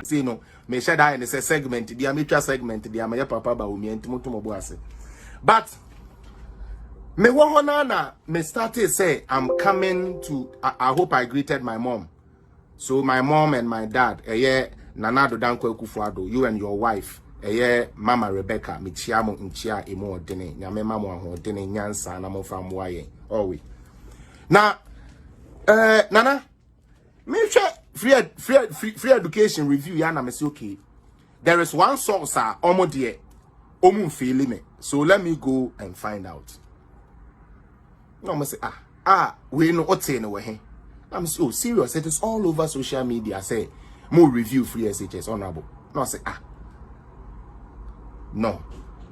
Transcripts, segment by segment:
See no me share that in a segment the amateur segment the amaya papa ba umi ntimoto mobo ase. But me na me started say I'm coming to I hope I greeted my mom. So my mom and my dad Nana Addo Akufo Addo, you and your wife Mama Rebecca michiamo nchia emo dene nyame mama ho dene nyansa na mo fam waye always. Now Nana me free education review ya na me say okay. There is one source omo de omu feeling me. So let me go and find out. No me say we no ote no we. I'm so serious. It is all over social media. Say more review free SHS honorable. No say no.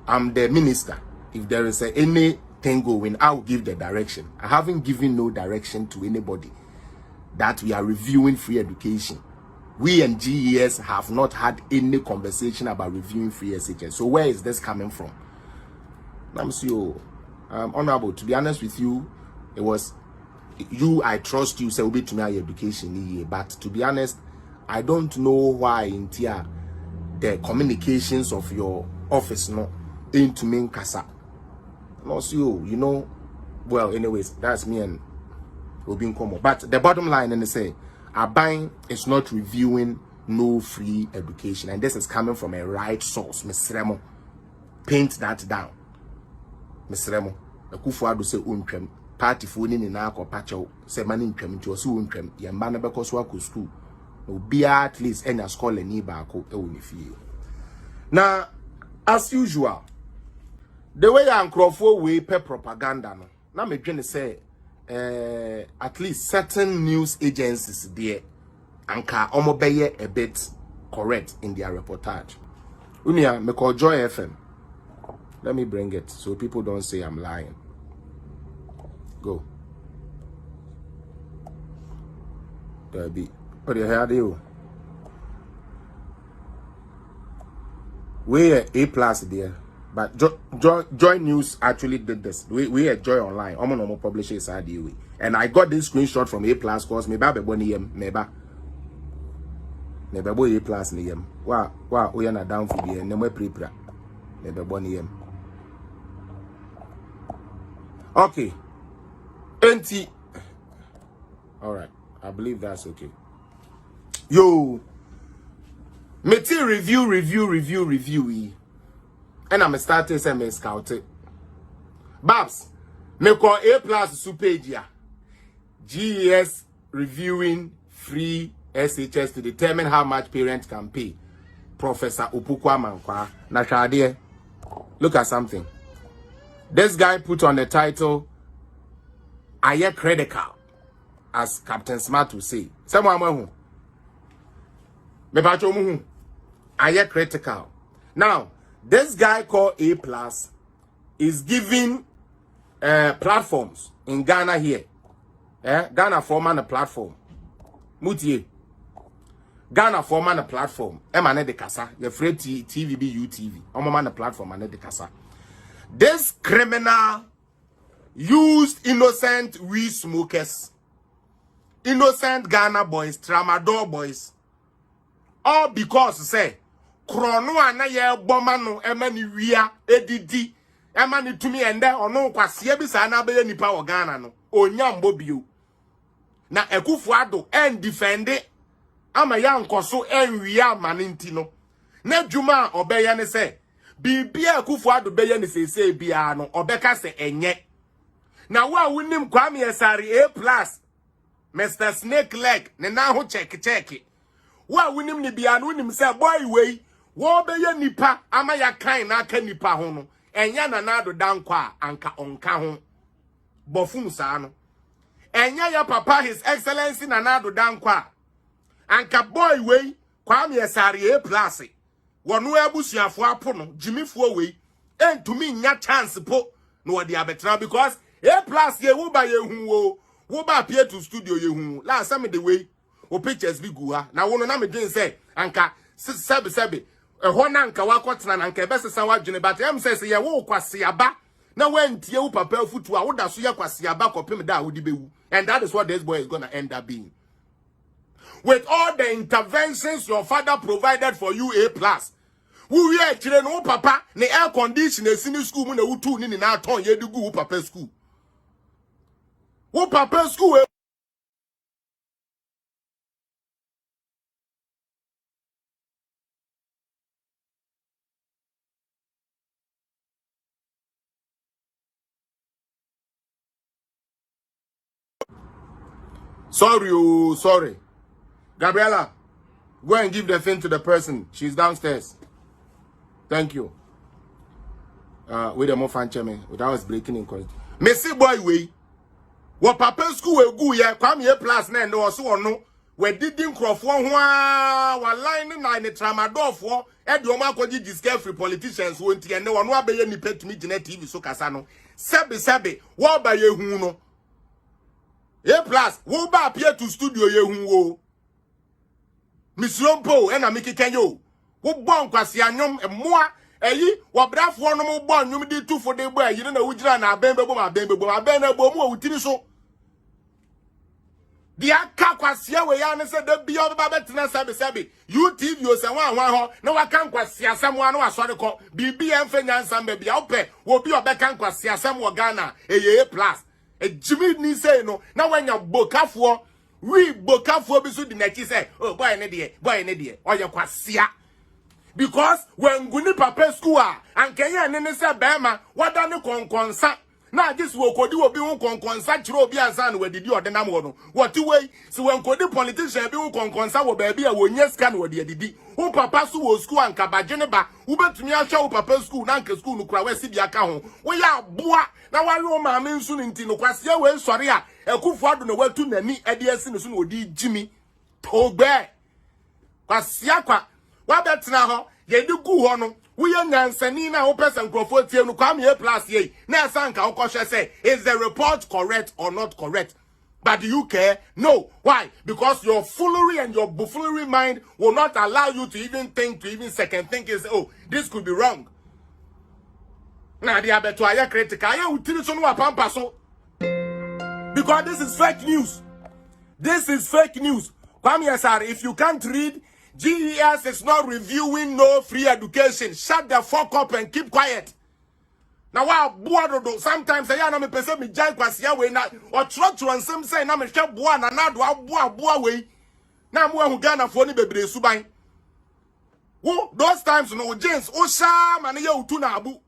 I'm the minister. If there is anything going, I will give the direction. I haven't given no direction to anybody that we are reviewing free education. We and GES have not had any conversation about reviewing free SHS. So where is this coming from? I'm so honorable. To be honest with you, it was you. I trust you. Say be to me education, but to be honest, I don't know why in the communications of your office no into me kasa. No, so you know. Well, anyways, that's me and Robin Como. But the bottom line, and they say, Aban is not reviewing no free education, and this is coming from a right source. Mr. Remo, paint that down. Mr. Remo, Akufo Addo say untwem party phone ni na akopacho say mani ntwem nti oso untwem ye mba na bekoso akọ school obi at least enya scholar ni ba akọ e woni fie. Now as usual, the way Akufo we pay propaganda no na me dwene say at least certain news agencies there anka omo beye a bit correct in their reportage. Unia me call Joy FM. Let me bring it so people don't say I'm lying. Go. There be. What the hell do you? We are A+ there. But Joy News actually did this. We at Joy Online. I'm no publishers are the and I got this screenshot from A+ cause me ba be boni yem neba boy A+ ni yem. Wa we na down for the neme prepra. Neba boni yem. Okay. NT. All right. I believe that's okay. Yo. Meti review. And I'm starting to me scout it. Babs, me call A+ super GES reviewing free SHS to determine how much parents can pay. Professor Upukwa Mankwa. Nashadie. Look at something. This guy put on the title, "I am critical," as Captain Smart will say. Someone who me bacho mu I am critical. Now, this guy called A+ is giving platforms in Ghana here. Ghana forman a platform. Mutie. Ghana forman a platform. Emane de kasa. The free TVB UTV. Oman a platform ane de kasa. This criminal used innocent weed smokers, innocent Ghana boys, Tramadol boys, all because say krono anaye bomano emani wia edidi emani tumi ende ono kwase bi sa na be nipa o Ghana no onyambo bio na Akufo Addo en defend ama ya nkoso en wia maninti no na djuma obeye ne se bibia Akufo Addo beye ne sese bia no obeka se enye na wa wunim Kwame Yesari A+ Mr. Snake Leg ne na ho check wa wunim ni bia no wunim se boy wey wo beye nipa ama ya kan na aka nipa ho no enya Nana Addo dankwa anka onka ho bofun sa no enya ya papa His Excellency Nana Addo dankwa anka boy wey Kwame Yesari A+ wono abusuafo apo no jimifo wey entumi nya chance po no wodi abetra because A+ ye wo ba ye hu wo ba appear to studio ye hu last time the way o pictures bi gu ha na wono na me din say anka sebe ho na anka wakotena na anka ebesesa wadwene but em say ye wo kwase aba na wantie wo papa afutu a wo da so ye kwase aba kopem da wo di bewu and that is what this boy is going to end up being. with all the interventions your father provided for you, A+. Who here children no papa ne air conditioner in school when you two in our town you do go papa school. Who papa school? Sorry, oh, sorry. Gabriella, go and give the thing to the person. She's downstairs. Thank you. With the more fan chairman, without us breaking in content. Messi boy way. What papa school will go ya come here plus nine no so or no. We didn't crop one line nine tramadol for Edioma koji discovery politicians won't and no one be any pet to me TV so casano. Sabi, what by ye huno? A+, wo ba appear to studio ye hunwo. Miss Lompo, and I make it yo. Wo bon kwasi anyom e moa eyi wo brafo no mo bon nyum di 2 for the boy you know wo gira na abembe bo abena bo mo wutiri so. Dia ka kwasi we ya ne se da bia oba betina sabi you TV o se wan ho na wa kan kwasi asem wa na wa sori ko bibi emfa nyansa mba bia ope wo bi obeka kwasi asem wo Ghana eye A+. A Jimmy ni say no na wanya bokafo we bokafo bi so di na chi say oh boy ne de oye kwasia because when guni papa school and kenya ne say bema wada ne konkonsa na this wo kodi obi won konkonsa kire obi ansa na wadidi odena mo no what way so when kodi politician bi won konkonsa wo ba bia wo nya ska na wadi adidi wo papa so wo school anka bagene ba wo betumi ahwa wo papa school na anka school no kura wasi bia ka ho wo ya boa na wa yo ma me nsu nti no kwase we sori a Akufo Addo na watu nani ade asi no so na odi jimi togbe kwase akwa wa betena ho ye di gu ho no we nyansani na wo person crofo tie no kwam ye plus ye na sanka wo kwhwe say is the report correct or not correct? But do you care? No. Why? Because your foolery and your buffoonery mind will not allow you to even think, to even second think is, oh, this could be wrong. Now they are better to critical. Because this is fake news. This is fake news. Come here, sir. If you can't read, GES is not reviewing no free education. Shut the fuck up and keep quiet. Now what sometimes I am a person me jai kwasia we na or try to ansem say na me hwe boa na na do aboa we na mo hu Ghana fo ni bebre suban wo those times no James o sha ma na ye utu na abu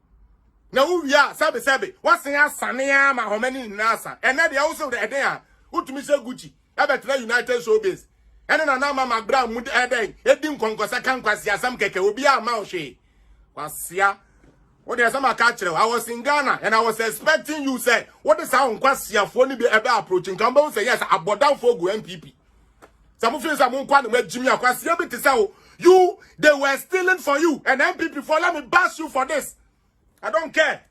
na wo wia sabe wasen asane ya ma homani na asa ene de wo so de eden a utumi se Gucci e betra United Showbiz ene na na mama bra mu eden edi nkonkosa kan kwasia sam keke obi a ma o hwe kwasia. What is some catcher? I was in Ghana and I was expecting you say, what is our kwasia for ni be approaching? Come say yes, I bought down for MPP. Some of you say I'm going to Jimmy kwasia be to say you they were stealing for you and MPP for let me bash you for this. I don't care.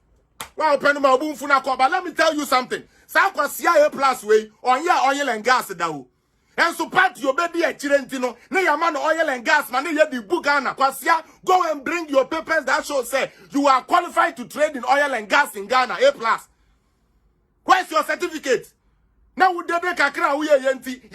Well, my boom for but let me tell you something. Sa kwasia A+ way on your oil and gas dawo. And so part your baby at Chirentino, na your man oil and gas, man, you the Bugana, Kwasia, go and bring your papers that show say you are qualified to trade in oil and gas in Ghana, A+. Where's your certificate? Now we debe kakra uye yenti.